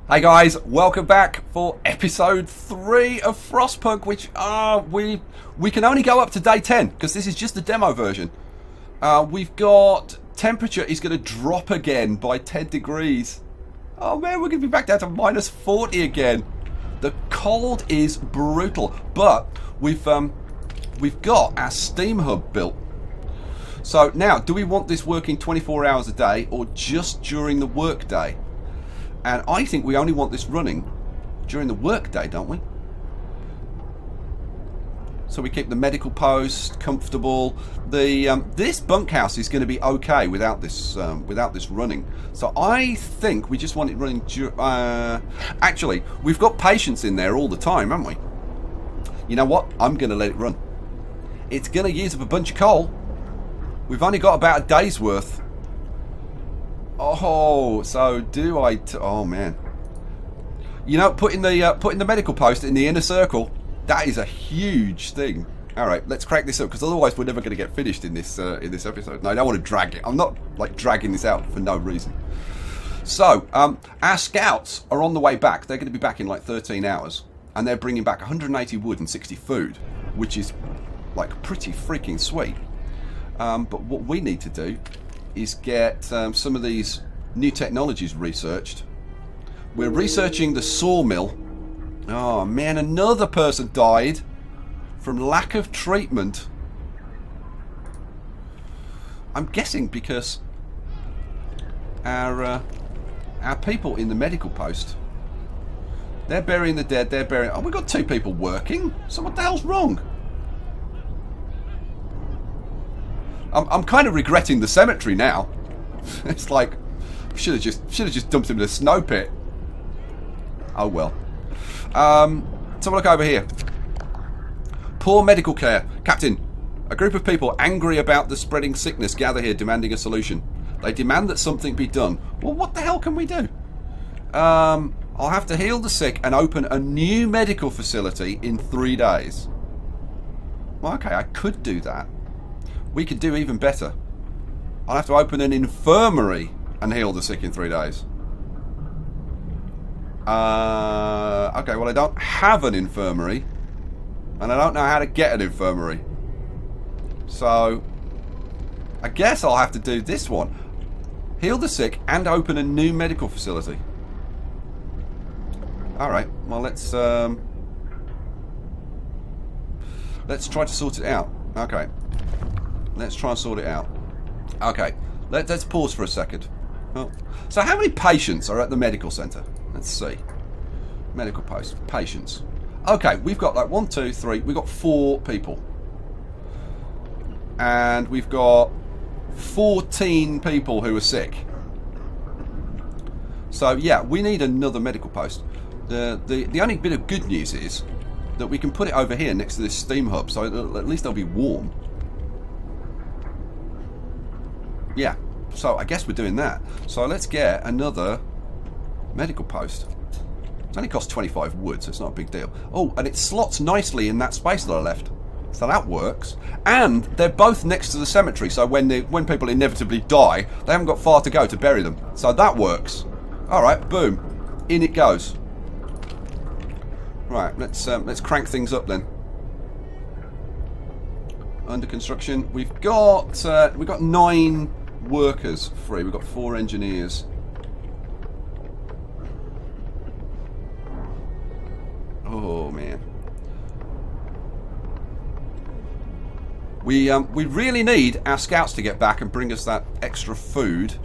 Hey guys, welcome back for episode 3 of Frostpunk, which we can only go up to day 10 because this is just the demo version. We've got temperature is going to drop again by 10 degrees. Oh man, we're going to be back down to minus 40 again. The cold is brutal, but we've got our steam hub built. So now, do we want this working 24 hours a day or just during the work day? And I think we only want this running during the work day, don't we? So we keep the medical post comfortable. This bunkhouse is going to be okay without this running. So I think we just want it running. Actually, we've got patients in there all the time, haven't we? You know what? I'm going to let it run. It's going to use up a bunch of coal. We've only got about a day's worth. Oh, so do I? Oh man, you know, putting the medical post in the inner circle, that is a huge thing. All right, let's crack this up because otherwise we're never going to get finished in this episode. No, I don't want to drag it. I'm not like dragging this out for no reason. So our scouts are on the way back. They're going to be back in like 13 hours, and they're bringing back 180 wood and 60 food, which is like pretty freaking sweet. But what we need to do is get some of these new technologies researched. We're researching the sawmill. Oh man, another person died from lack of treatment. I'm guessing because our people in the medical post, they're burying the dead, they're burying... Oh, we've got 2 people working, so what the hell's wrong? I'm kind of regretting the cemetery now. It's like should have just dumped him in a snow pit. Oh well. Let's have a look over here. Poor medical care, Captain. A group of people angry about the spreading sickness gather here, demanding a solution. They demand that something be done. Well, what the hell can we do? I'll have to heal the sick and open a new medical facility in 3 days. Well, okay, I could do that. We could do even better. I'll have to open an infirmary and heal the sick in 3 days. Okay, well I don't have an infirmary. And I don't know how to get an infirmary. So, I guess I'll have to do this one. Heal the sick and open a new medical facility. Alright, well let's try to sort it out. Okay. Let's try and sort it out. Okay, let's pause for a second. Oh. So how many patients are at the medical centre? Let's see. Medical post. Patients. Okay, we've got like 1, 2, 3. We've got 4 people. And we've got 14 people who are sick. So yeah, we need another medical post. The only bit of good news is that we can put it over here next to this steam hub, so at least they'll be warm. Yeah, so I guess we're doing that. So let's get another medical post. It only costs 25 wood, so it's not a big deal. Oh, and it slots nicely in that space that I left. So that works. And they're both next to the cemetery, so when people inevitably die, they haven't got far to go to bury them. So that works. Alright, boom. In it goes. Right, let's crank things up then. Under construction. We've got 9 workers free. We've got 4 engineers. Oh man. We really need our scouts to get back and bring us that extra food.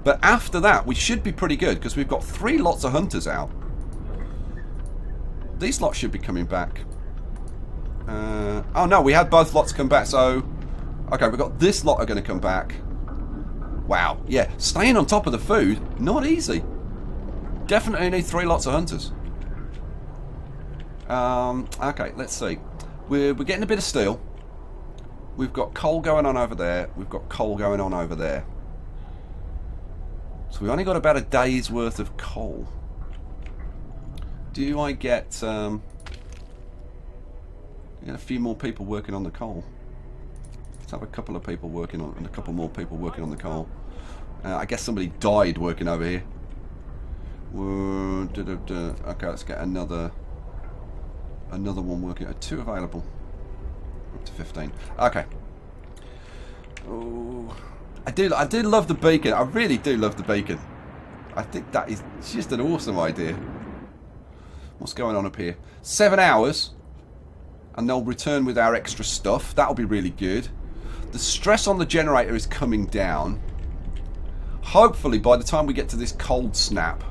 But after that, we should be pretty good because we've got 3 lots of hunters out. These lots should be coming back. Oh no, we had both lots come back, so... Okay, we've got this lot are going to come back. Wow, yeah, staying on top of the food, not easy. Definitely need 3 lots of hunters. Okay, let's see. We're getting a bit of steel. We've got coal going on over there. We've got coal going on over there. So we've only got about a day's worth of coal. Do I get... a few more people working on the coal. Let's have a couple of people working on, and a couple more people working on the coal. I guess somebody died working over here. Okay, let's get another one working. 2 available. Up to 15. Okay. Oh, I do love the beacon. I really do love the beacon. I think that is just an awesome idea. What's going on up here? 7 hours, and they'll return with our extra stuff. That'll be really good. The stress on the generator is coming down. Hopefully, by the time we get to this cold snap,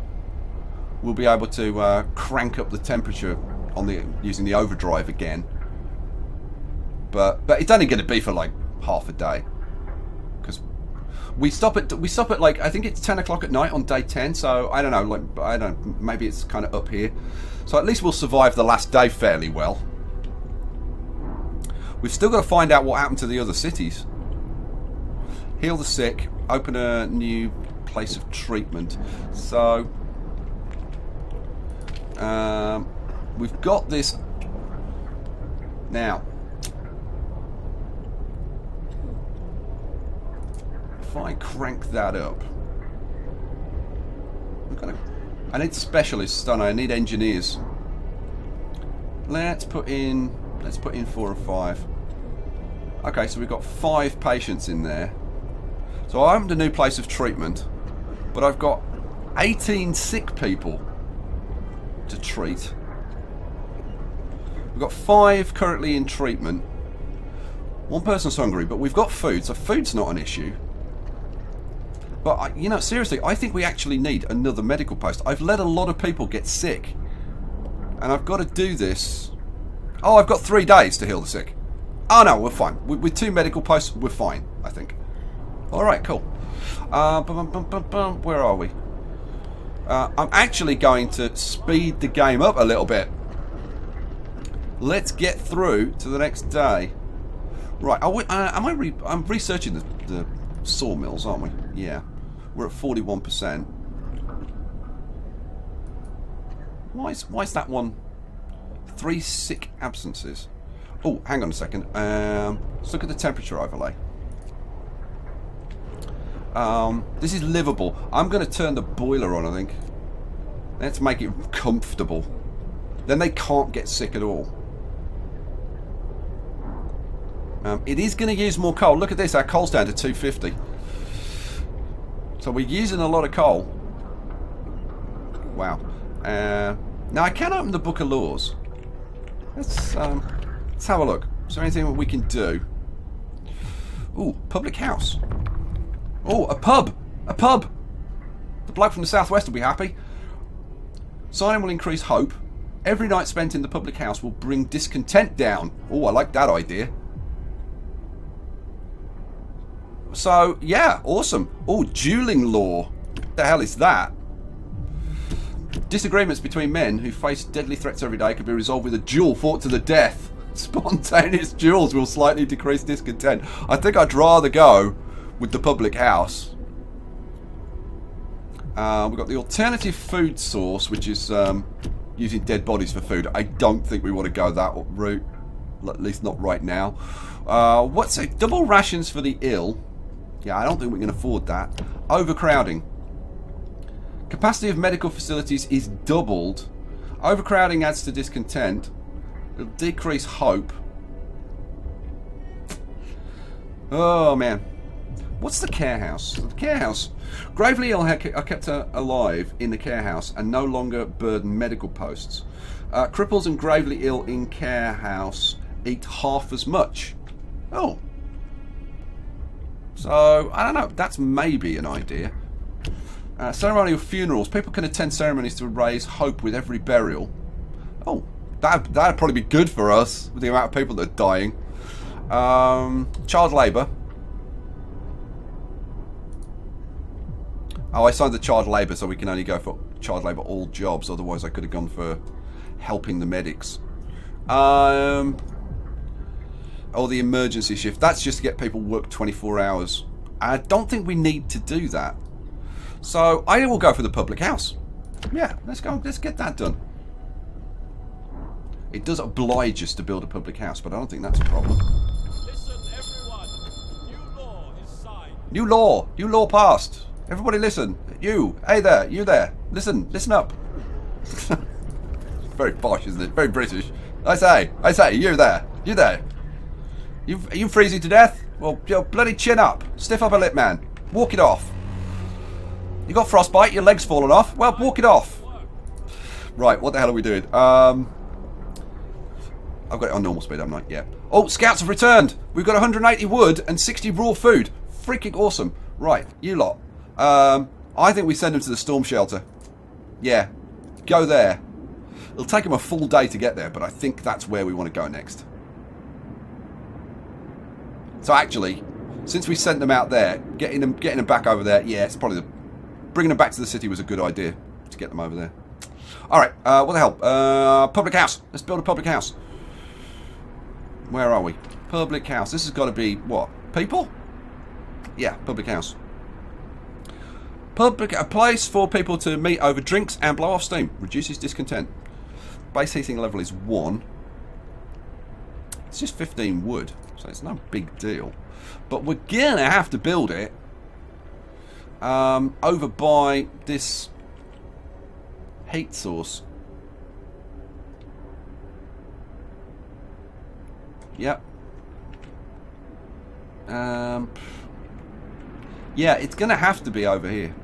we'll be able to crank up the temperature on using the overdrive again. But it's only going to be for like half a day, because we stop at like, I think it's 10 o'clock at night on day 10. So I don't know, like, I don't, maybe it's kind of up here. So at least we'll survive the last day fairly well. We've still got to find out what happened to the other cities. Heal the sick. Open a new place of treatment. So we've got this now. If I crank that up, I need specialists, don't I? I need engineers. Let's put in 4 or 5. Okay, so we've got 5 patients in there. So I opened a new place of treatment, but I've got 18 sick people to treat. We've got 5 currently in treatment. 1 person's hungry, but we've got food, so food's not an issue. But, you know, seriously, I think we actually need another medical post. I've let a lot of people get sick, and I've got to do this. Oh, I've got 3 days to heal the sick. Oh no, we're fine. With 2 medical posts, we're fine, I think. Alright, cool. Where are we? I'm actually going to speed the game up a little bit. Let's get through to the next day. Right, I'm researching the sawmills, aren't we? Yeah. We're at 41%. Why is that one? 3 sick absences. Oh, hang on a second. Let's look at the temperature overlay. This is livable. I'm going to turn the boiler on, I think. Let's make it comfortable. Then they can't get sick at all. It is going to use more coal. Look at this. Our coal's down to 250. So we're using a lot of coal. Wow. Now I can open the Book of Laws. Let's have a look. Is there anything that we can do? Ooh, public house. Oh, a pub! A pub! The bloke from the southwest will be happy. Signing will increase hope. Every night spent in the public house will bring discontent down. Oh, I like that idea. So, yeah, awesome. Oh, dueling law. What the hell is that? Disagreements between men who face deadly threats every day can be resolved with a duel fought to the death. Spontaneous duels will slightly decrease discontent. I think I'd rather go with the public house. We've got the alternative food source, which is using dead bodies for food. I don't think we want to go that route, at least not right now. What's it? Double rations for the ill. Yeah, I don't think we can afford that. Overcrowding. Capacity of medical facilities is doubled. Overcrowding adds to discontent. It'll decrease hope. Oh, man. What's the care house? The care house. Gravely ill are kept alive in the care house and no longer burden medical posts. Cripples and gravely ill in care house eat half as much. Oh. So, I don't know. That's maybe an idea. Ceremonial funerals. People can attend ceremonies to raise hope with every burial. Oh. That'd probably be good for us with the amount of people that are dying. Child labour. Oh, I signed the child labour, so we can only go for child labour all jobs. Otherwise, I could have gone for helping the medics. Or the emergency shift. That's just to get people work 24 hours. I don't think we need to do that. So I will go for the public house. Yeah, let's go. Let's get that done. It does oblige us to build a public house, but I don't think that's a problem. Listen, everyone. New law is signed. New law. New law passed. Everybody listen. You. Hey there. You there. Listen. Listen up. Very posh, isn't it? Very British. I say, you there. You there. Are you freezing to death? Well, bloody chin up. Stiff upper lip, man. Walk it off. You got frostbite, your leg's fallen off. Well, walk it off. Right, what the hell are we doing? I've got it on normal speed, haven't I? Yeah. Oh, scouts have returned. We've got 180 wood and 60 raw food. Freaking awesome. Right, you lot. I think we send them to the storm shelter. Yeah. Go there. It'll take them a full day to get there, but I think that's where we want to go next. So actually, since we sent them out there, getting them back over there, yeah, it's probably bringing them back to the city was a good idea to get them over there. All right, what the hell? Public house. Let's build a public house. Where are we? Public house. This has got to be what? People? Yeah, public house. A place for people to meet over drinks and blow off steam. Reduces discontent. Base heating level is 1. It's just 15 wood, so it's no big deal. But we're gonna have to build it over by this heat source. Yep. Yeah, it's gonna have to be over here.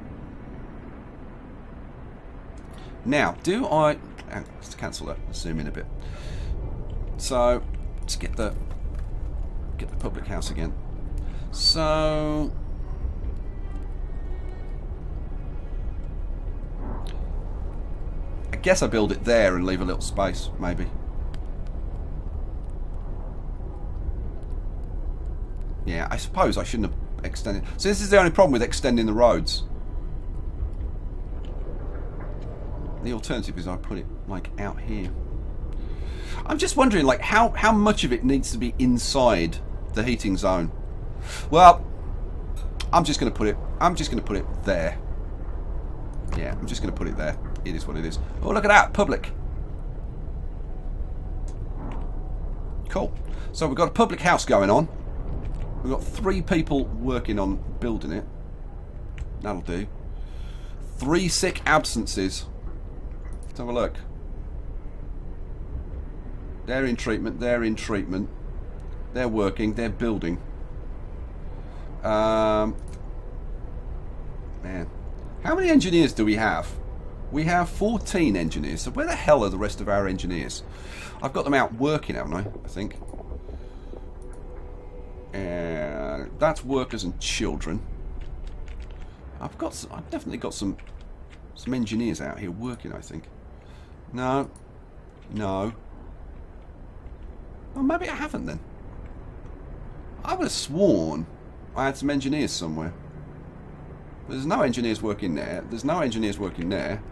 Now, let's cancel that. Let's zoom in a bit. So, let's get the public house again. So, I guess I build it there and leave a little space, maybe. Yeah, I suppose I shouldn't have extended. So this is the only problem with extending the roads. The alternative is I put it like out here. I'm just wondering like how much of it needs to be inside the heating zone. Well, I'm just going to put it there. Yeah, I'm just going to put it there. It is what it is. Oh, look at that, public. Cool. So we've got a public house going on. We've got 3 people working on building it. That'll do. 3 sick absences. Let's have a look. They're in treatment. They're in treatment. They're working. They're building. Man. How many engineers do we have? We have 14 engineers. So where the hell are the rest of our engineers? I've got them out working, haven't I? I think. That's workers and children. I've definitely got some engineers out here working, I think. No. Well, maybe I haven't then. I would have sworn I had some engineers somewhere. There's no engineers working there. There's no engineers working there.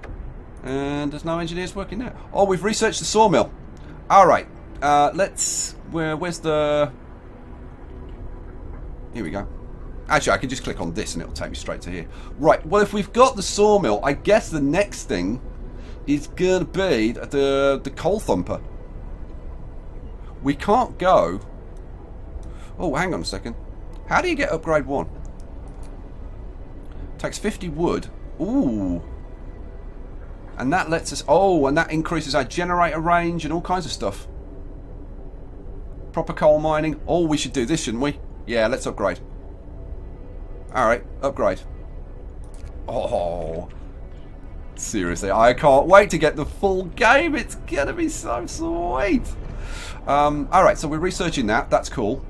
And there's no engineers working there. Oh, we've researched the sawmill. Alright. Where's the... Here we go. Actually, I can just click on this and it'll take me straight to here. Right, well, if we've got the sawmill, I guess the next thing is going to be the coal thumper. We can't go... Oh, hang on a second. How do you get upgrade 1? Takes 50 wood. Ooh. And that lets us... Oh, and that increases our generator range and all kinds of stuff. Proper coal mining. Oh, we should do this, shouldn't we? Yeah, let's upgrade. Alright, upgrade. Oh. Seriously, I can't wait to get the full game. It's gonna be so sweet. Alright, so we're researching that. That's cool.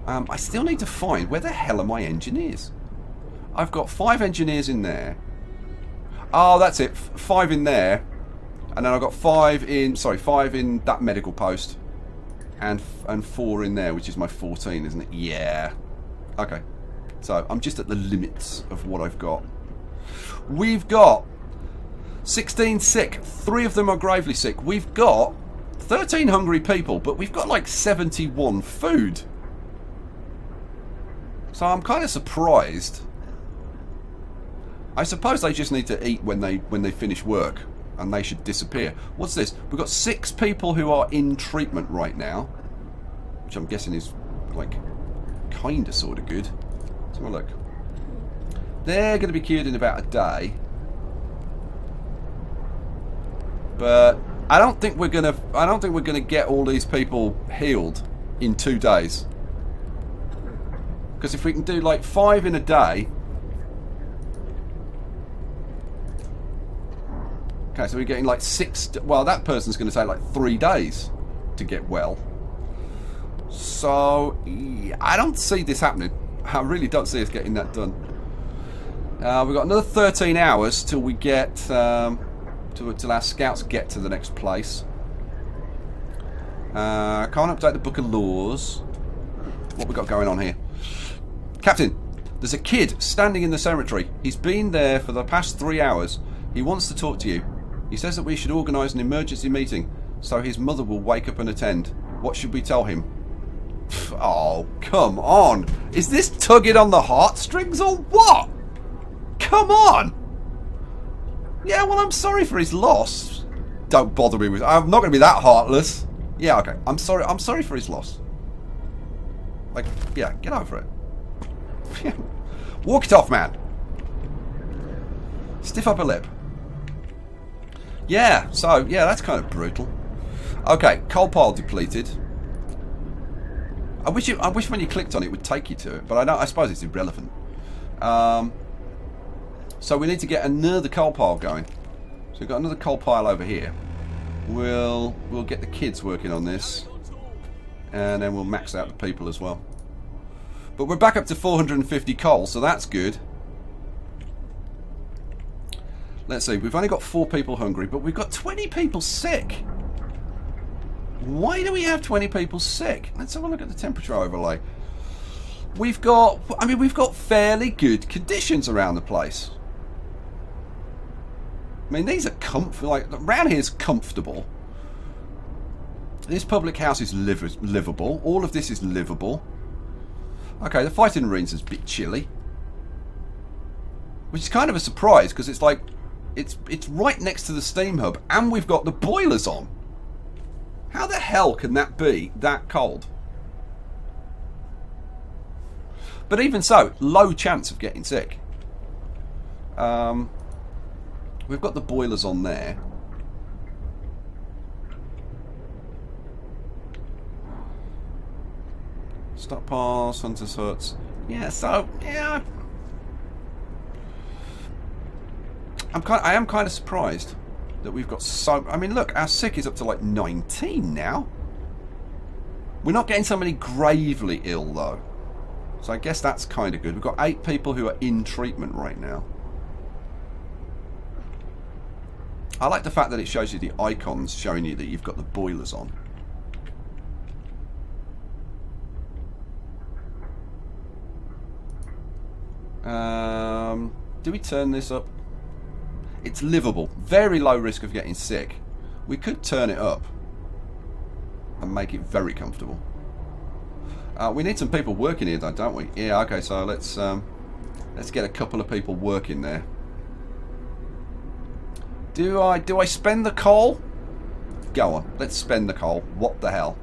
I still need to find... Where the hell are my engineers? I've got 5 engineers in there. Oh, that's it. 5 in there. And then I've got 5 in... Sorry, 5 in that medical post. And 4 in there, which is my 14, isn't it? Yeah. Okay. So, I'm just at the limits of what I've got. We've got 16 sick. 3 of them are gravely sick. We've got 13 hungry people, but we've got like 71 food. So I'm kind of surprised. I suppose they just need to eat when they finish work, and they should disappear. What's this? We've got 6 people who are in treatment right now, which I'm guessing is like kind of sort of good. Let's have a look. They're going to be cured in about a day. But I don't think we're gonna get all these people healed in 2 days. Because if we can do like 5 in a day. Okay, so we're getting like 6. Well, that person's going to take like 3 days to get well. So yeah, I don't see this happening. I really don't see us getting that done. We've got another 13 hours till we get till our scouts get to the next place. Can't update the book of laws. What we got going on here? Captain, there's a kid standing in the cemetery. He's been there for the past 3 hours. He wants to talk to you. He says that we should organise an emergency meeting so his mother will wake up and attend. What should we tell him? Oh, come on. Is this tugging on the heartstrings or what? Come on. Yeah, well, I'm sorry for his loss. Don't bother me with... I'm not going to be that heartless. Yeah, okay. I'm sorry for his loss. Like, yeah, get over it. Walk it off, man. Stiff upper lip. Yeah, so, yeah, that's kind of brutal. Okay, coal pile depleted. I wish when you clicked on it, it would take you to it, but I suppose it's irrelevant. So we need to get another coal pile going. So we've got another coal pile over here. We'll get the kids working on this, and then we'll max out the people as well. But we're back up to 450 coal, so that's good. Let's see, we've only got 4 people hungry, but we've got 20 people sick. Why do we have 20 people sick? Let's have a look at the temperature overlay. We've got fairly good conditions around the place. I mean, these are like, around here's comfortable. This public house is livable. All of this is livable. Okay, the fighting arena's a bit chilly. Which is kind of a surprise, because it's like, it's right next to the steam hub, and we've got the boilers on. How the hell can that be that cold? But even so, low chance of getting sick. We've got the boilers on there. Stockpiles, hunters' huts. Yeah, so yeah. I am kind of surprised that we've got so... I mean, look, our sick is up to like 19 now. We're not getting somebody gravely ill, though. So I guess that's kind of good. We've got 8 people who are in treatment right now. I like the fact that it shows you the icons showing you that you've got the boilers on. Do we turn this up? It's livable. Very low risk of getting sick. We could turn it up and make it very comfortable. We need some people working here, though, don't we? Yeah. Okay. So let's get a couple of people working there. Do I spend the coal? Go on. Let's spend the coal. What the hell?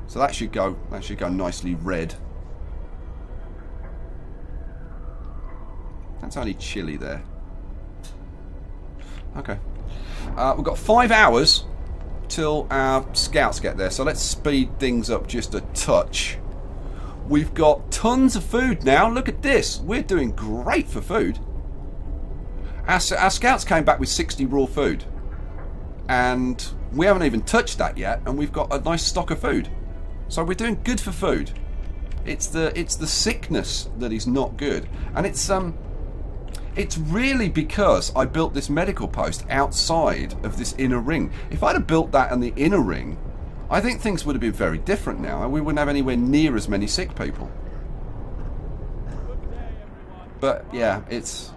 So that should go. That should go nicely red. That's only chilly there. Okay. We've got 5 hours till our scouts get there, so let's speed things up just a touch. We've got tons of food now. Look at this. We're doing great for food. Our scouts came back with 60 raw food, and we haven't even touched that yet, and we've got a nice stock of food. So we're doing good for food. It's the sickness that is not good, and it's really because I built this medical post outside of this inner ring. If I'd have built that in the inner ring, I think things would have been very different now, and we wouldn't have anywhere near as many sick people. But yeah, it's...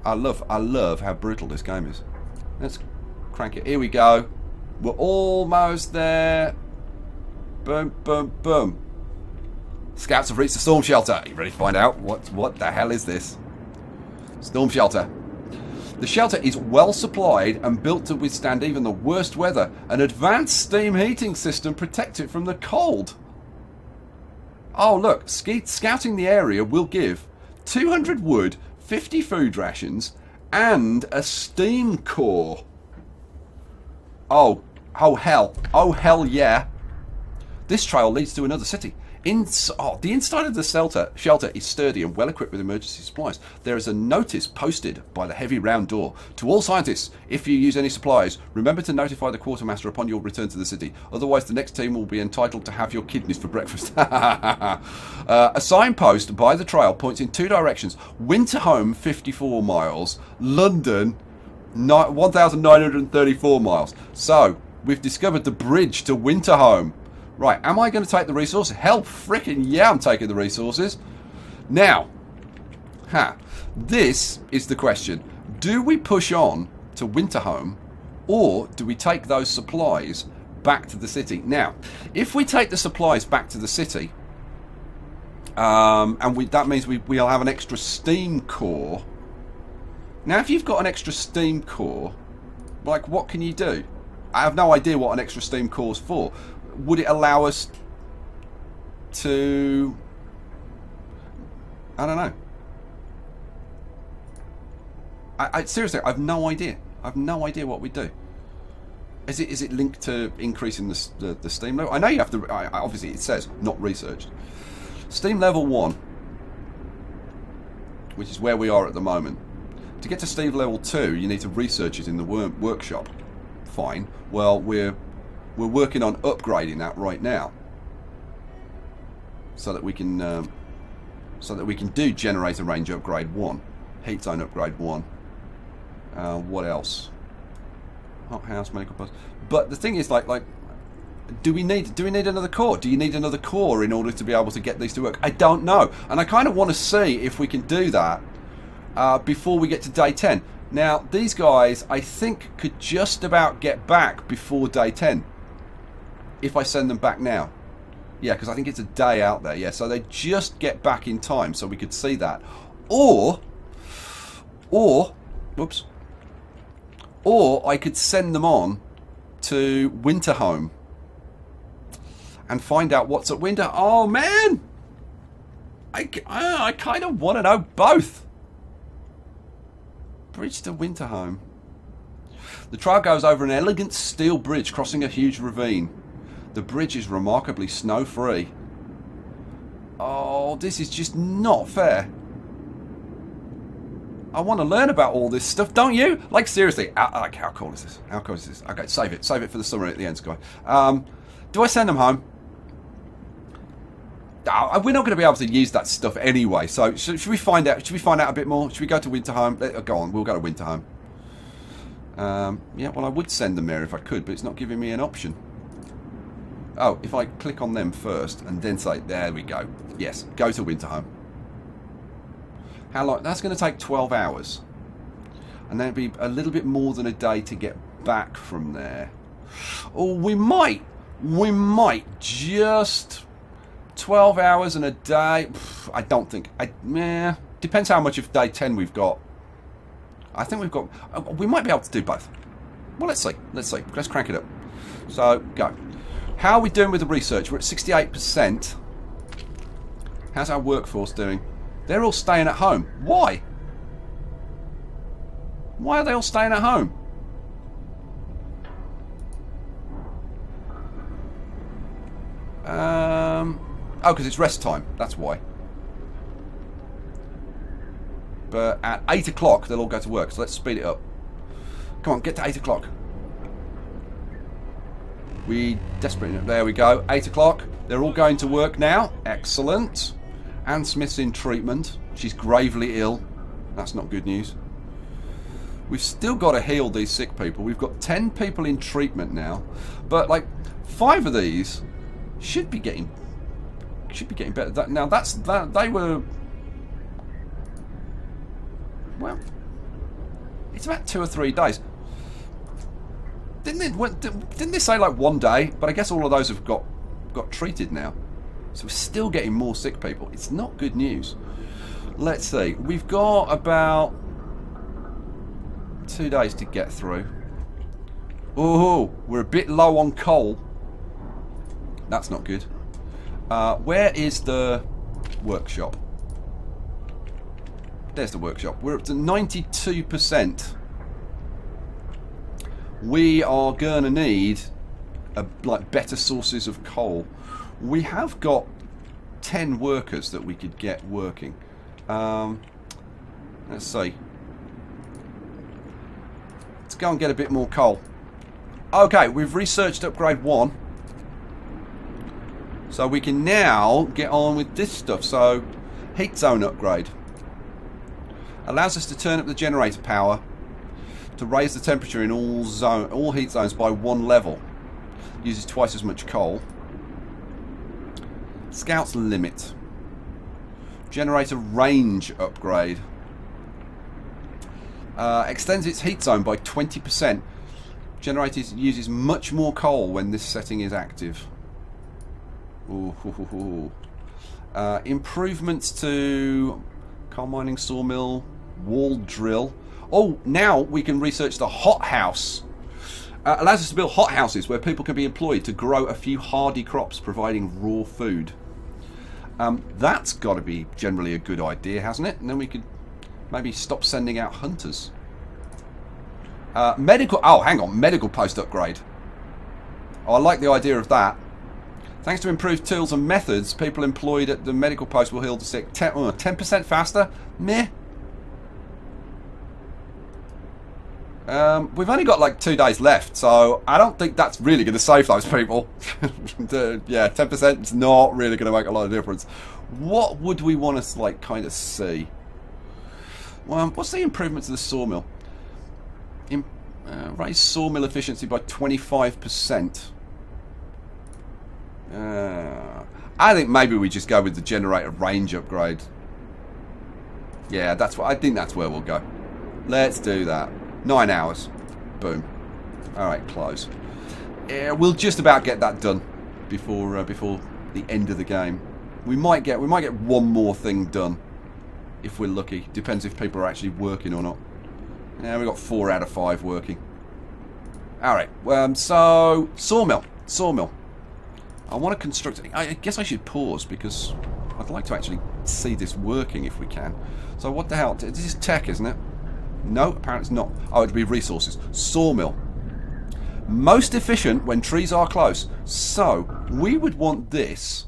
I love how brutal this game is. Let's crank it. Here we go. We're almost there. Boom, boom, boom. Scouts have reached the storm shelter. Are you ready to find out what the hell is this? Storm shelter. The shelter is well supplied and built to withstand even the worst weather. An advanced steam heating system protects it from the cold. Oh look, scouting the area will give 200 wood, 50 food rations, and a steam core. Oh hell. Oh, hell yeah. This trail leads to another city. The inside of the shelter is sturdy and well equipped with emergency supplies. There is a notice posted by the heavy round door. To all scientists, if you use any supplies, remember to notify the quartermaster upon your return to the city. Otherwise, the next team will be entitled to have your kidneys for breakfast. A signpost by the trail points in 2 directions. Winterhome, 54 miles. London, 1,934 miles. So, we've discovered the bridge to Winterhome. Right, am I going to take the resources? Hell frickin' yeah, I'm taking the resources. Now, this is the question. Do we push on to Winterhome, or do we take those supplies back to the city? Now, if we take the supplies back to the city, and that means we'll have an extra steam core. Now, if you've got an extra steam core, like, what can you do? I have no idea what an extra steam core's for. Would it allow us to... I don't know. I seriously, I have no idea. I have no idea what we do. Is it linked to increasing the steam level? I know you have to... obviously, it says not researched. Steam level 1, which is where we are at the moment. To get to steam level 2, you need to research it in the workshop. Fine. Well, we're working on upgrading that right now, so that we can do generator range upgrade 1, heat zone upgrade 1. What else? Hothouse, medical post. But the thing is, like, do we need another core? Do you need another core in order to be able to get these to work? I don't know, and I kind of want to see if we can do that before we get to day 10. Now, these guys, I think, could just about get back before day 10. If I send them back now. Yeah, because I think it's a day out there. Yeah, so they just get back in time, so we could see that. Or I could send them on to Winterhome and find out what's at Winter. Oh, man! I kind of want to know both. Bridge to Winterhome. The trail goes over an elegant steel bridge crossing a huge ravine. The bridge is remarkably snow-free. Oh, this is just not fair. I want to learn about all this stuff, don't you? Like, seriously, how cool is this? How cool is this? Okay, save it. Save it for the summary at the end, Sky. Do I send them home? We're not going to be able to use that stuff anyway. So should we find out? Should we find out a bit more? Should we go to Winterhome? Go on, we'll go to Winterhome. Yeah, well, I would send them there if I could, but it's not giving me an option. Oh, if I click on them first and then say, there we go. Yes, go to Winterhome. How long? That's going to take 12 hours. And then it'd be a little bit more than a day to get back from there. Or we might just 12 hours and a day. I don't think. Depends how much of day 10 we've got. I think we've got. We might be able to do both. Well, let's see. Let's see. Let's crank it up. So, go. How are we doing with the research? We're at 68%. How's our workforce doing? They're all staying at home. Why? Why are they all staying at home? Oh, because it's rest time. That's why. But at 8 o'clock, they'll all go to work. So let's speed it up. Come on, get to 8 o'clock. We desperately... There we go. 8 o'clock. They're all going to work now. Excellent. Anne Smith's in treatment. She's gravely ill. That's not good news. We've still got to heal these sick people. We've got 10 people in treatment now. But, like, 5 of these should be getting better. Now, they were... Well, it's about 2 or 3 days. Didn't they say like 1 day? But I guess all of those have got treated now. So we're still getting more sick people. It's not good news. Let's see. We've got about 2 days to get through. Oh, we're a bit low on coal. That's not good. Where is the workshop? There's the workshop. We're up to 92%. We are gonna need like better sources of coal. We have got 10 workers that we could get working. Let's see. Let's go and get a bit more coal. Okay, we've researched upgrade 1. So we can now get on with this stuff. So, heat zone upgrade. Allows us to turn up the generator power to raise the temperature in all heat zones by 1 level. Uses twice as much coal. Scouts limit. Generator range upgrade. Extends its heat zone by 20%. Generator uses much more coal when this setting is active. Ooh. Improvements to coal mining, sawmill, wall drill. Oh, now we can research the hothouse. Allows us to build hothouses where people can be employed to grow a few hardy crops, providing raw food. That's got to be generally a good idea, hasn't it? And then we could maybe stop sending out hunters. Medical... Oh, hang on. Medical post upgrade. Oh, I like the idea of that. Thanks to improved tools and methods, people employed at the medical post will heal the sick 10% faster. Meh. We've only got like 2 days left, so I don't think that's really going to save those people. Yeah, 10% is not really going to make a lot of difference. What would we want to like kind of see? Well, what's the improvement to the sawmill? Raise sawmill efficiency by 25%. I think maybe we just go with the generator range upgrade. Yeah, that's what I think. That's where we'll go. Let's do that. 9 hours. Boom. All right, close. Yeah, we'll just about get that done before the end of the game. We might get one more thing done if we're lucky. Depends if people are actually working or not. Yeah, we got 4 out of 5 working. All right. So sawmill. I want to construct it. I guess I should pause because I'd like to actually see this working if we can. So what the hell? This is tech, isn't it? No, apparently it's not. Oh, it'd be resources. Sawmill. Most efficient when trees are close. So we would want this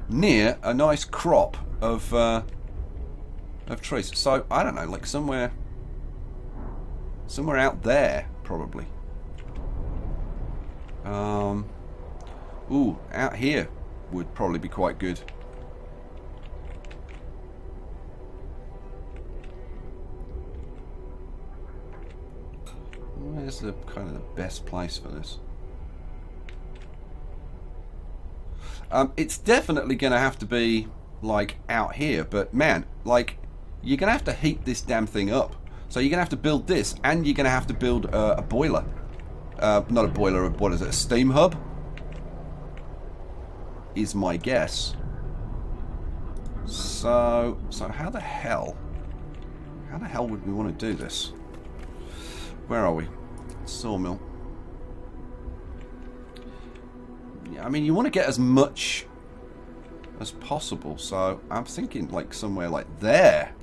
near a nice crop of trees. So I don't know, like somewhere out there, probably. Ooh, out here would probably be quite good. Where's the kind of the best place for this? It's definitely going to have to be like out here, but man, like you're going to have to heat this damn thing up. So you're going to have to build this, and you're going to have to build a boiler. Not a boiler, what is it, a steam hub? Is my guess. So how the hell would we want to do this? Where are we? Sawmill. Yeah, I mean, you want to get as much as possible, so I'm thinking like somewhere like there.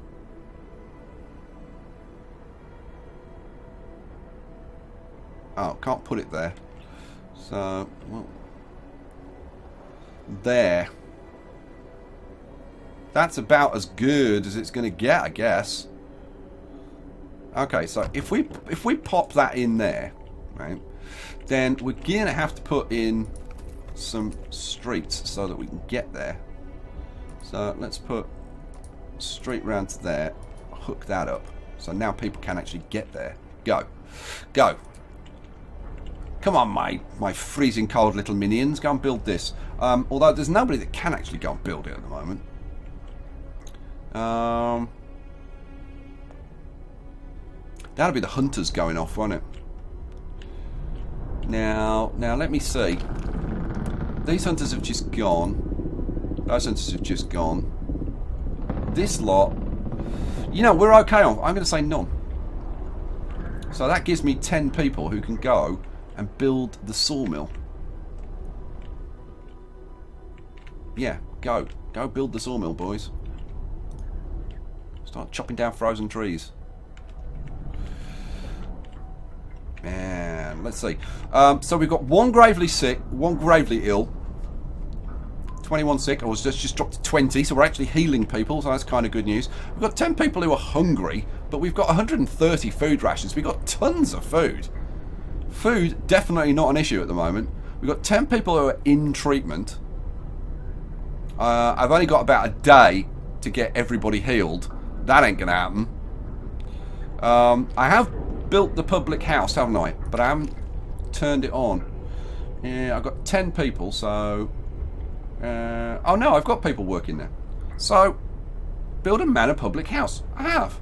Oh, can't put it there. So, well, there. That's about as good as it's going to get, I guess. Okay, so if we pop that in there, right, then we're going to have to put in some streets so that we can get there. So let's put straight round to there, hook that up, so now people can actually get there. Go. Come on, my freezing cold little minions, go and build this. Although there's nobody that can actually go and build it at the moment. That'll be the hunters going off, won't it? Now let me see. These hunters have just gone. Those hunters have just gone. This lot, you know, we're okay on. I'm going to say none. So that gives me 10 people who can go and build the sawmill. Yeah, go build the sawmill, boys. Start chopping down frozen trees. Man, let's see. So we've got one gravely sick, one gravely ill. 21 sick. I was just dropped to 20, so we're actually healing people, so that's kind of good news. We've got 10 people who are hungry, but we've got 130 food rations. We've got tons of food. Food, definitely not an issue at the moment. We've got 10 people who are in treatment. I've only got about a day to get everybody healed. That ain't going to happen. I have built the public house, haven't I? But I haven't turned it on. Yeah, I've got 10 people, so... oh no, I've got people working there. So, build a manor public house. I have.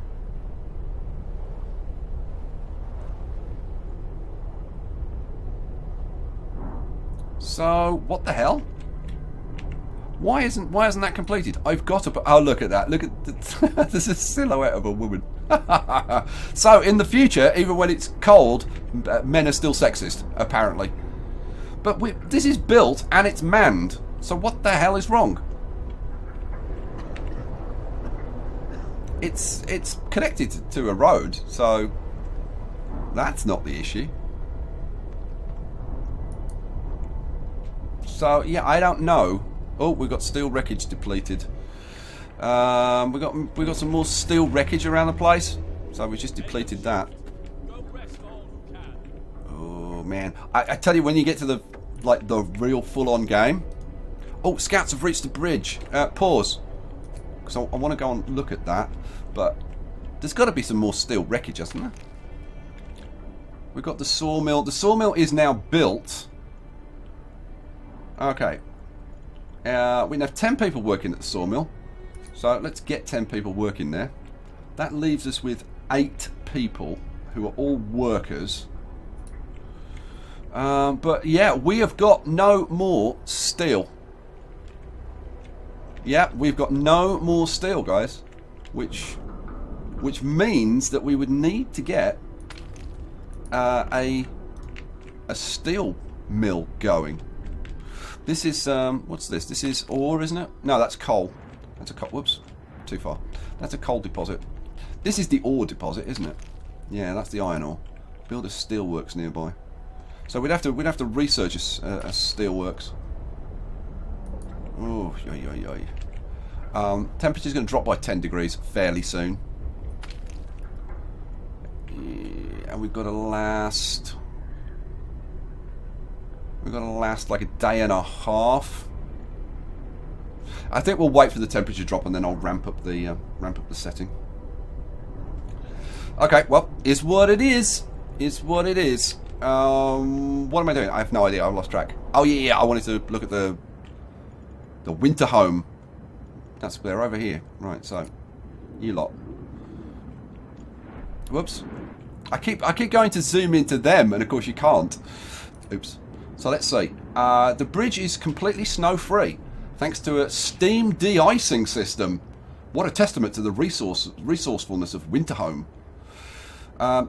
So, what the hell? Why isn't that completed? I've got to. Oh, look at that! Look at the, there's a silhouette of a woman. So, in the future, even when it's cold, men are still sexist, apparently. But this is built and it's manned. So what the hell is wrong? It's connected to a road, so that's not the issue. So yeah, I don't know. Oh, we've got steel wreckage depleted. We got some more steel wreckage around the place, so we just depleted that. Oh man, I tell you, when you get to the real full-on game. Oh, scouts have reached the bridge. Pause. Because I want to go and look at that. But there's got to be some more steel wreckage, hasn't there? We've got the sawmill. The sawmill is now built. Okay. We have 10 people working at the sawmill. So let's get 10 people working there. That leaves us with 8 people who are all workers. But yeah, we have got no more steel. Yeah, we've got no more steel, guys, which means that we would need to get a steel mill going. This is what's this? This is ore, isn't it? No, that's coal. That's a coal. Whoops, too far. That's a coal deposit. This is the ore deposit, isn't it? Yeah, that's the iron ore. Build a steelworks nearby. So we'd have to research a steelworks. Oh, temperature's going to drop by 10 degrees fairly soon. Yeah, and we've got to last like a day and a half. I think we'll wait for the temperature drop and then I'll ramp up the setting. Okay, well, is what it is. Is what it is. What am I doing? I have no idea. I've lost track. Oh yeah, I wanted to look at the winter home. They're over here. Right, so you lot. Whoops. I keep going to zoom into them, and of course you can't. Oops. So let's see. The bridge is completely snow-free, thanks to a steam de-icing system. What a testament to the resourcefulness of Winterhome.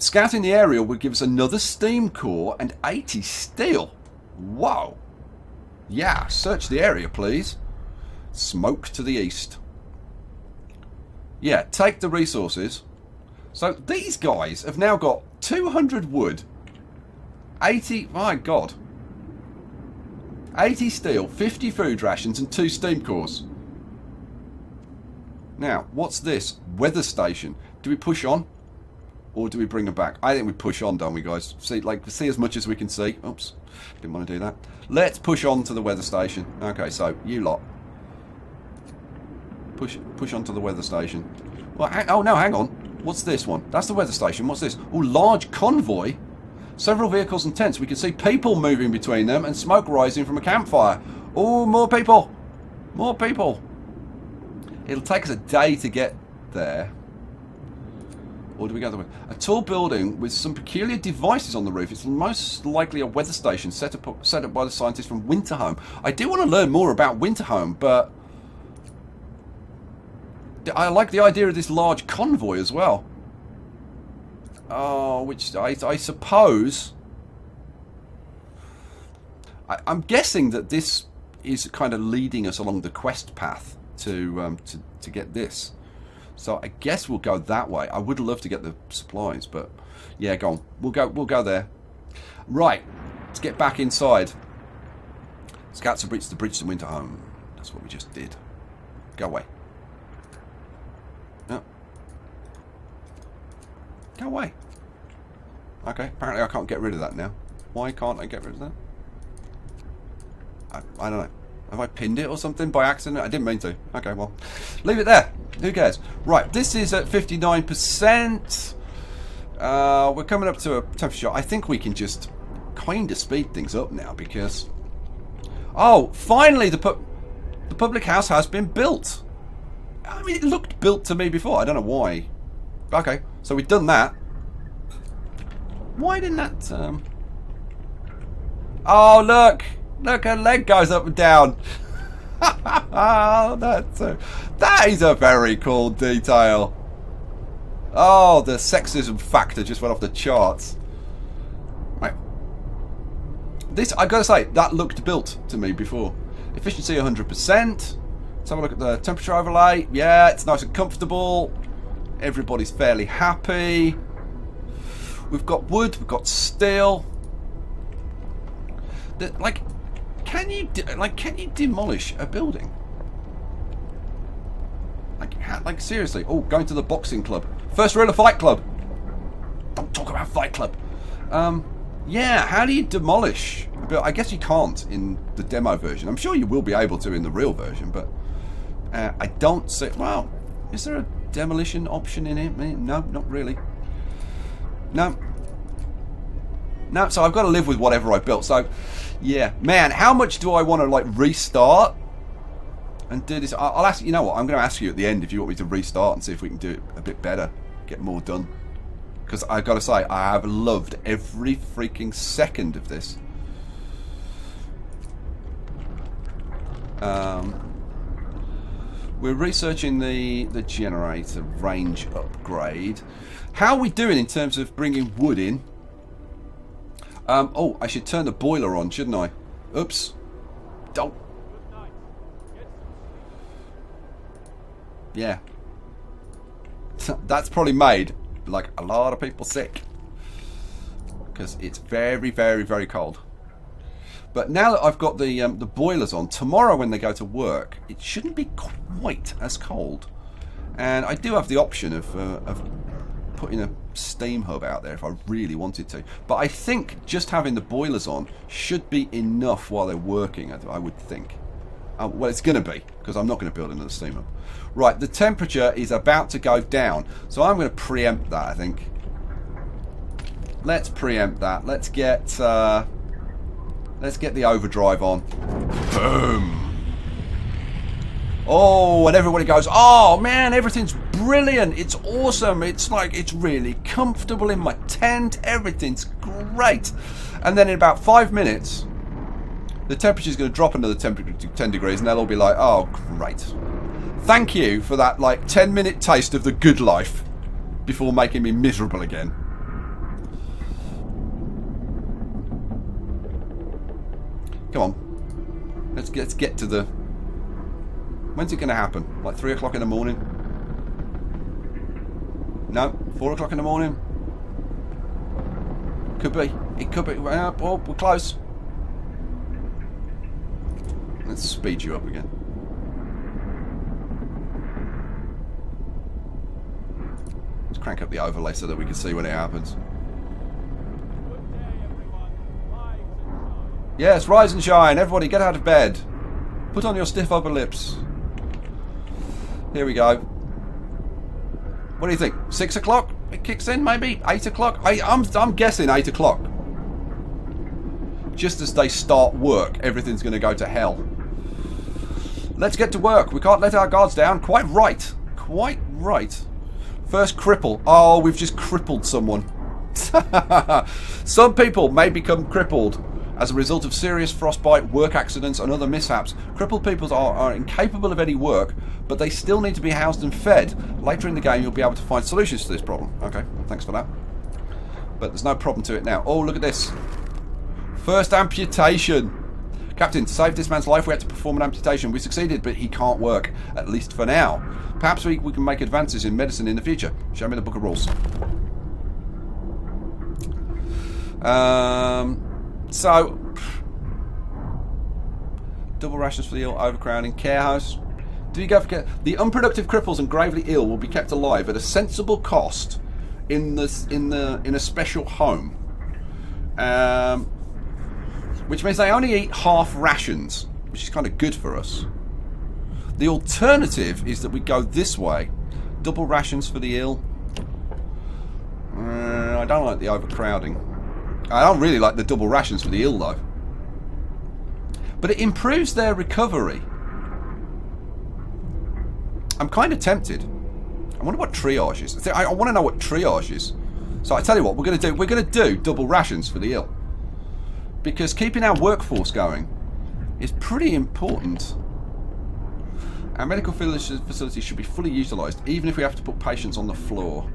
Scouting the area would give us another steam core and 80 steel. Whoa. Yeah, search the area, please. Smoke to the east. Yeah, take the resources. So these guys have now got 200 wood, 80, my god, 80 steel, 50 food rations and 2 steam cores. Now, what's this? Weather station. Do we push on? Or do we bring them back? I think we push on, don't we, guys? See as much as we can see. Oops, didn't want to do that. Let's push on to the weather station. Okay, so you lot. Push onto the weather station. Well, oh no, hang on. What's this one? That's the weather station. What's this? Oh, large convoy. Several vehicles and tents. We can see people moving between them and smoke rising from a campfire. Oh, more people. More people. It'll take us a day to get there. Or do we go the way? A tall building with some peculiar devices on the roof. It's most likely a weather station set up by the scientists from Winterhome. I do want to learn more about Winterhome, but I like the idea of this large convoy as well. Oh, which I suppose... I'm guessing that this is kind of leading us along the quest path to get this. So I guess we'll go that way. I would love to get the supplies, but yeah, go on. We'll go there. Right, let's get back inside. Scouts have reached the Bridgeton Winter Home. That's what we just did. Go away. No. Go away. Okay, apparently I can't get rid of that now. Why can't I get rid of that? I don't know. Have I pinned it or something by accident? I didn't mean to. Okay, well, leave it there. Who cares? Right, this is at 59%. We're coming up to a temperature. I think we can just kind of speed things up now because... Oh, finally the public house has been built. I mean, it looked built to me before. I don't know why. Okay, so we've done that. Why didn't that... Oh, look! Look, her leg goes up and down. Oh, that is a very cool detail. Oh, the sexism factor just went off the charts. Right. This, I gotta say, that looked built to me before. Efficiency 100%. Let's have a look at the temperature overlay. Yeah, it's nice and comfortable. Everybody's fairly happy. We've got wood, we've got steel. Can you demolish a building? Like seriously? Oh, going to the boxing club. First rule of Fight Club. Don't talk about Fight Club. Yeah, how do you demolish? But I guess you can't in the demo version. I'm sure you will be able to in the real version, but I don't see. Well, is there a demolition option in it? No, not really. No. No, so I've got to live with whatever I built. So, yeah, man, how much do I want to like restart and do this? I'll ask you. Know what? I'm going to ask you at the end if you want me to restart and see if we can do it a bit better, get more done. Because I've got to say, I have loved every freaking second of this. We're researching the generator range upgrade. How are we doing in terms of bringing wood in? Oh, I should turn the boiler on, shouldn't I? Oops. Don't. Yeah. That's probably made like a lot of people sick. Because it's very, very, very cold. But now that I've got the boilers on, tomorrow when they go to work, it shouldn't be quite as cold. And I do have the option of putting a steam hub out there if I really wanted to. But I think just having the boilers on should be enough while they're working, I would think. Well, it's going to be, because I'm not going to build another steam hub. Right, the temperature is about to go down. So I'm going to preempt that, I think. Let's preempt that. Let's get the overdrive on. Boom. Oh, and everybody goes, oh man, everything's brilliant. It's awesome. It's like, it's really comfortable in my tent. Everything's great. And then in about 5 minutes, the temperature's going to drop another 10 degrees, and they'll all be like, oh, great. Thank you for that, like, 10-minute taste of the good life before making me miserable again. Come on. Let's get to the... When's it going to happen? Like 3 o'clock in the morning? No? 4 o'clock in the morning? Could be. It could be. Oh, we're close. Let's speed you up again. Let's crank up the overlay so that we can see when it happens. Yes, rise and shine. Everybody get out of bed. Put on your stiff upper lips. Here we go. What do you think? 6 o'clock? It kicks in, maybe? 8 o'clock? I'm guessing 8 o'clock. Just as they start work, everything's going to go to hell. Let's get to work. We can't let our guards down. Quite right. Quite right. First cripple. Oh, we've just crippled someone. Some people may become crippled as a result of serious frostbite, work accidents and other mishaps. Crippled people are incapable of any work, but they still need to be housed and fed. Later in the game you'll be able to find solutions to this problem. Okay, thanks for that. But there's no problem to it now. Oh, look at this. First amputation. Captain, to save this man's life, we had to perform an amputation. We succeeded, but he can't work, at least for now. Perhaps we can make advances in medicine in the future. Show me the book of rules. So, double rations for the ill, overcrowding, care house. Do you go for care? The unproductive cripples and gravely ill will be kept alive at a sensible cost in a special home. Which means they only eat half rations, which is kind of good for us. The alternative is that we go this way. Double rations for the ill. I don't like the overcrowding. I don't really like the double rations for the ill, though. But it improves their recovery. I'm kind of tempted. I wonder what triage is. I want to know what triage is. So I tell you what, we're going to do. We're going to do double rations for the ill. Because keeping our workforce going is pretty important. Our medical facility should be fully utilised, even if we have to put patients on the floor.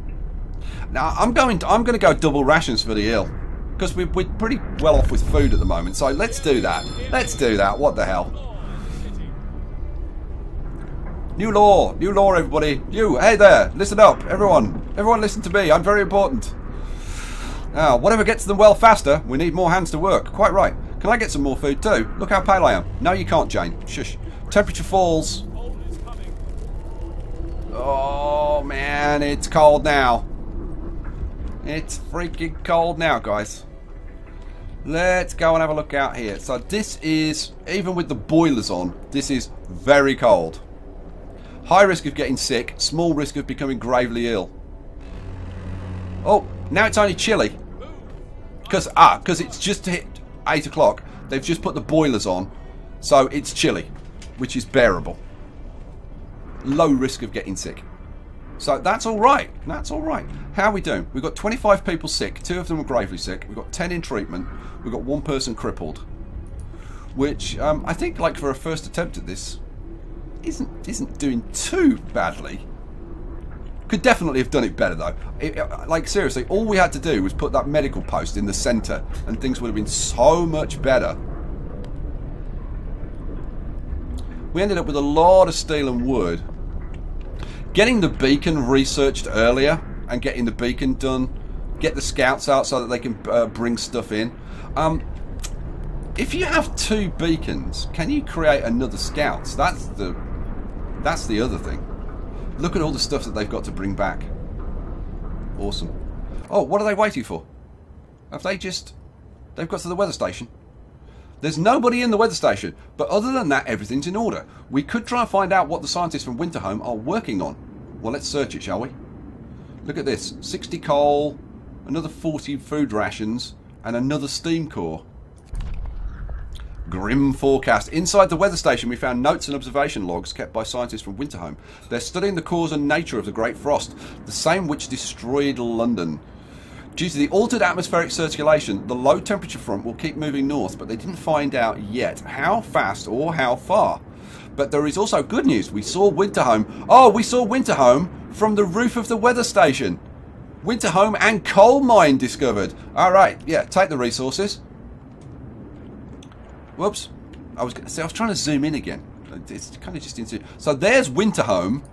Now, I'm going to go double rations for the ill. Because we're pretty well off with food at the moment. So let's do that. Let's do that. What the hell? New law, everybody. You, hey there, listen up, everyone. Everyone listen to me, I'm very important. Now, whatever gets them well faster, we need more hands to work. Quite right. Can I get some more food too? Look how pale I am. No, you can't, Jane. Shush. Temperature falls. Oh, man, it's cold now. It's freaking cold now, guys. Let's go and have a look out here. So this is, even with the boilers on, this is very cold. High risk of getting sick, small risk of becoming gravely ill. Oh, now it's only chilly. Because it's just hit 8 o'clock. They've just put the boilers on. So it's chilly, which is bearable. Low risk of getting sick. So that's alright. That's alright. How are we doing? We've got 25 people sick. 2 of them are gravely sick. We've got 10 in treatment. We've got 1 person crippled. Which, I think, like, for a first attempt at this, isn't doing too badly. Could definitely have done it better, though. Like, seriously, all we had to do was put that medical post in the centre, and things would have been so much better. We ended up with a lot of steel and wood. Getting the beacon researched earlier and getting the beacon done, get the scouts out so that they can bring stuff in. If you have 2 beacons, can you create another scouts? That's the other thing. Look at all the stuff that they've got to bring back. Awesome. Oh, what are they waiting for? Have they just... They've got to the weather station. There's nobody in the weather station, but other than that, everything's in order. We could try and find out what the scientists from Winterhome are working on. Well, let's search it, shall we? Look at this. 60 coal, another 40 food rations, and another steam core. Grim forecast. Inside the weather station, we found notes and observation logs kept by scientists from Winterhome. They're studying the cause and nature of the Great Frost, the same which destroyed London. Due to the altered atmospheric circulation, the low temperature front will keep moving north, but they didn't find out yet how fast or how far. But there is also good news. We saw Winterhome. Oh, we saw Winterhome from the roof of the weather station. Winterhome and coal mine discovered. All right, yeah, take the resources. Whoops. I was trying to zoom in again. It's kind of just into. So there's Winterhome.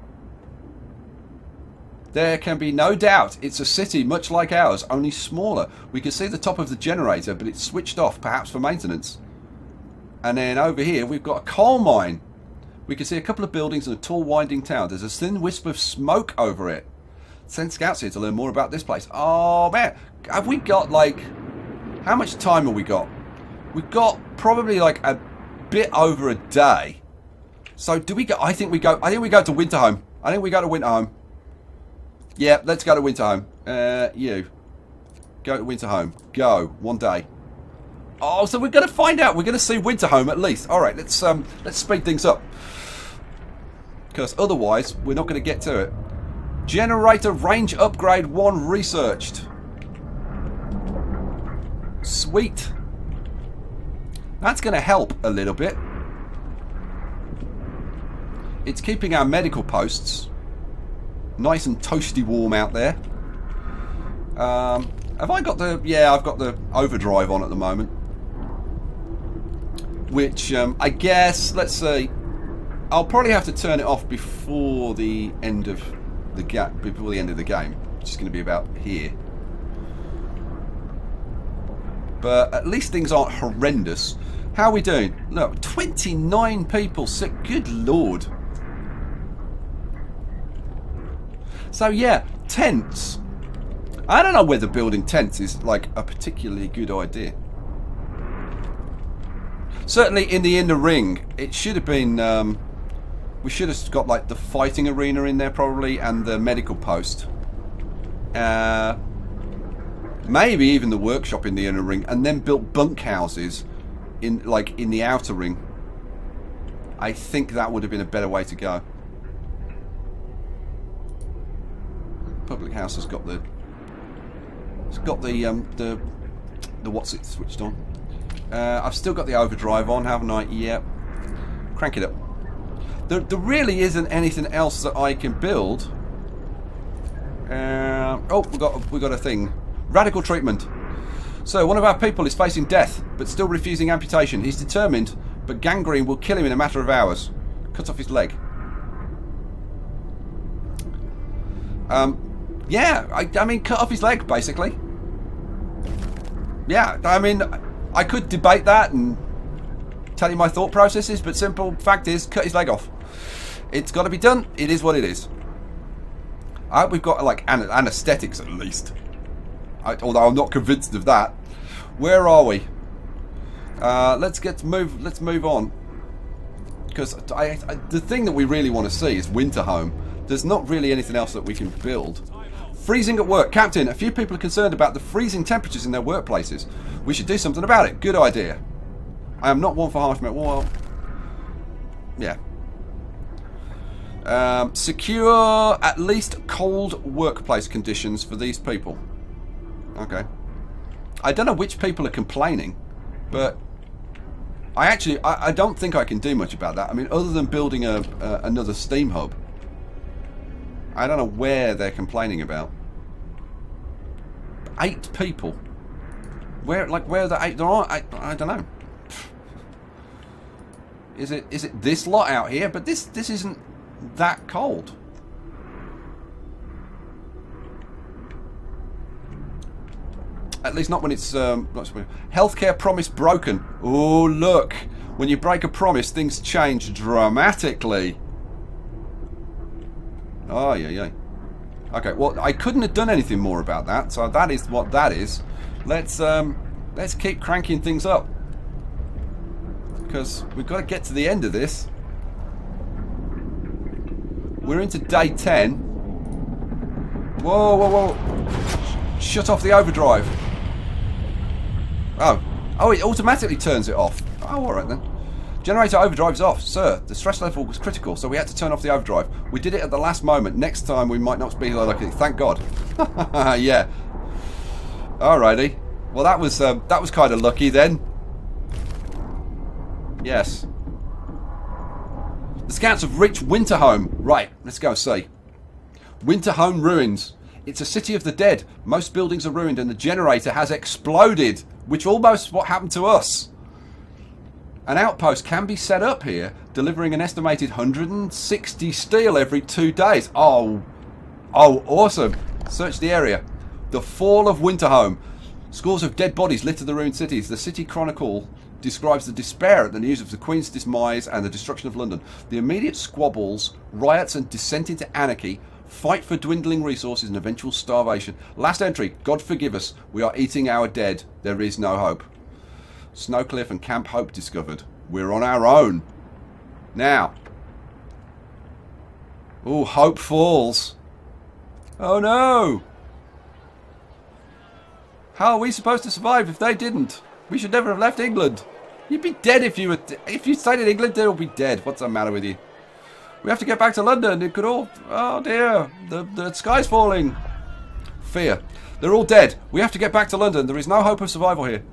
There can be no doubt it's a city much like ours, only smaller. We can see the top of the generator, but it's switched off, perhaps for maintenance. And then over here, we've got a coal mine. We can see a couple of buildings and a tall winding tower. There's a thin wisp of smoke over it. Send scouts here to learn more about this place. Oh, man. Have we got, like... How much time have we got? We've got probably, like, a bit over a day. So, do we go... I think we go to Winterhome. I think we go to Winterhome. Yeah, let's go to Winterhome. You. Go to Winterhome. Go. 1 day. Oh, so we're going to find out. We're going to see Winterhome at least. All right, let's speed things up. Because otherwise, we're not going to get to it. Generator range upgrade 1 researched. Sweet. That's going to help a little bit. It's keeping our medical posts nice and toasty warm out there. Have I got the... Yeah, I've got the overdrive on at the moment. which I guess, let's see, I'll probably have to turn it off before the end of the game, which is going to be about here. But at least things aren't horrendous. How are we doing? Look, 29 people sick. Good lord. So yeah, tents. I don't know whether building tents is like a particularly good idea. Certainly in the inner ring, it should have been. We should have got like the fighting arena in there probably, and the medical post. Maybe even the workshop in the inner ring, and then built bunkhouses in the outer ring. I think that would have been a better way to go. Public house has got the. It's got the what's it switched on. I've still got the overdrive on, haven't I? Yep. Crank it up. There really isn't anything else that I can build. Oh, we got a thing. Radical treatment. So one of our people is facing death, but still refusing amputation. He's determined, but gangrene will kill him in a matter of hours. Cut off his leg. Yeah, I mean, cut off his leg, basically. Yeah, I mean, I could debate that and tell you my thought processes, but simple fact is, cut his leg off. It's got to be done. It is what it is. I hope we've got, like, anesthetics at least. Although I'm not convinced of that. Where are we? Let's move on. Because the thing that we really want to see is Winterhome. There's not really anything else that we can build. Freezing at work. Captain, a few people are concerned about the freezing temperatures in their workplaces. We should do something about it. Good idea. I am not one for harsh metal. Well, yeah. Secure at least cold workplace conditions for these people. Okay. I don't know which people are complaining, but I don't think I can do much about that. I mean, other than building another steam hub, I don't know where they're complaining about. 8 people. Where are the 8? There are. I don't know. Is it this lot out here? But this isn't that cold. At least not when it's healthcare promise broken. Oh look, when you break a promise, things change dramatically. Oh yeah. Okay, well I couldn't have done anything more about that, so that is what that is. Let's keep cranking things up because we've got to get to the end of this. We're into day 10. Whoa! Shut off the overdrive. Oh, it automatically turns it off. Oh, alright then. Generator overdrive is off. Sir, the stress level was critical, so we had to turn off the overdrive. We did it at the last moment. Next time we might not be lucky. Thank God. Yeah. Alrighty. Well, that was kind of lucky then. Yes. The scouts have reached Winterhome. Right, let's go see. Winterhome ruins. It's a city of the dead. Most buildings are ruined and the generator has exploded, which almost what happened to us. An outpost can be set up here, delivering an estimated 160 steel every 2 days. Oh, awesome. Search the area. The fall of Winterhome. Scores of dead bodies litter the ruined cities. The City Chronicle describes the despair at the news of the Queen's demise and the destruction of London. The immediate squabbles, riots and descent into anarchy, fight for dwindling resources and eventual starvation. Last entry, God forgive us, we are eating our dead. There is no hope. Snowcliff and Camp Hope discovered. We're on our own. Now. Oh, Hope falls. Oh no. How are we supposed to survive if they didn't? We should never have left England. You'd be dead if you stayed in England. They'll be dead. What's the matter with you? We have to get back to London. It could all... Oh dear. The sky's falling. Fear. They're all dead. We have to get back to London. There is no hope of survival here.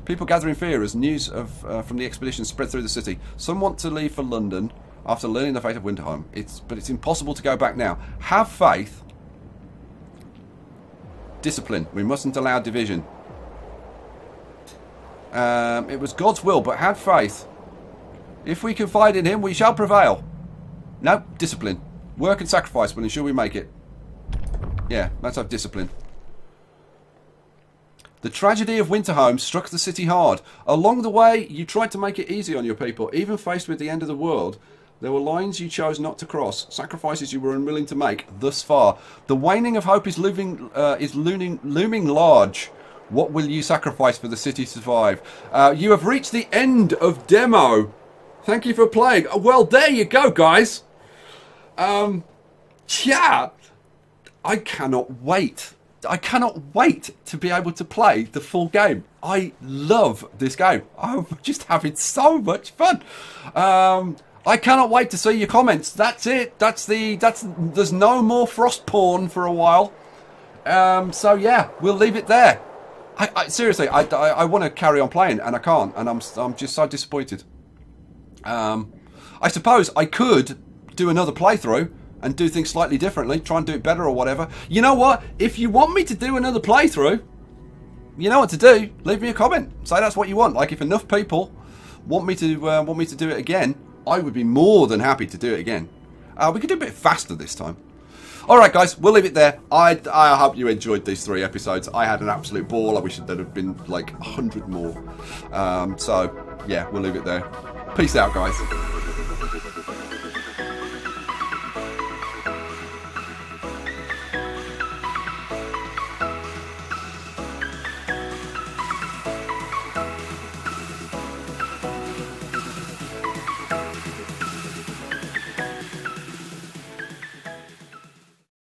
People gather in fear as news from the expedition spread through the city. Some want to leave for London after learning the fate of Winterhome. But it's impossible to go back now. Have faith. Discipline. We mustn't allow division. It was God's will, but have faith. If we confide in him, we shall prevail. No, discipline. Work and sacrifice will ensure we make it. Yeah, let's have discipline. The tragedy of Winterhome struck the city hard. Along the way, you tried to make it easy on your people. Even faced with the end of the world, there were lines you chose not to cross, sacrifices you were unwilling to make thus far. The waning of hope is looming large. What will you sacrifice for the city to survive? You have reached the end of demo. Thank you for playing. Well, there you go, guys. Yeah. I cannot wait. I cannot wait to be able to play the full game. I love this game. I'm just having so much fun. I cannot wait to see your comments. That's it. There's no more frost porn for a while. So yeah, we'll leave it there. Seriously, I want to carry on playing and I can't, and I'm just so disappointed. I suppose I could do another playthrough and do things slightly differently, try and do it better or whatever. You know what? If you want me to do another playthrough, you know what to do. Leave me a comment. Say that's what you want. Like if enough people want me to do it again, I would be more than happy to do it again. We could do a bit faster this time. Alright guys, we'll leave it there. I hope you enjoyed these 3 episodes. I had an absolute ball. I wish there'd have been like 100 more. So, yeah, we'll leave it there. Peace out, guys.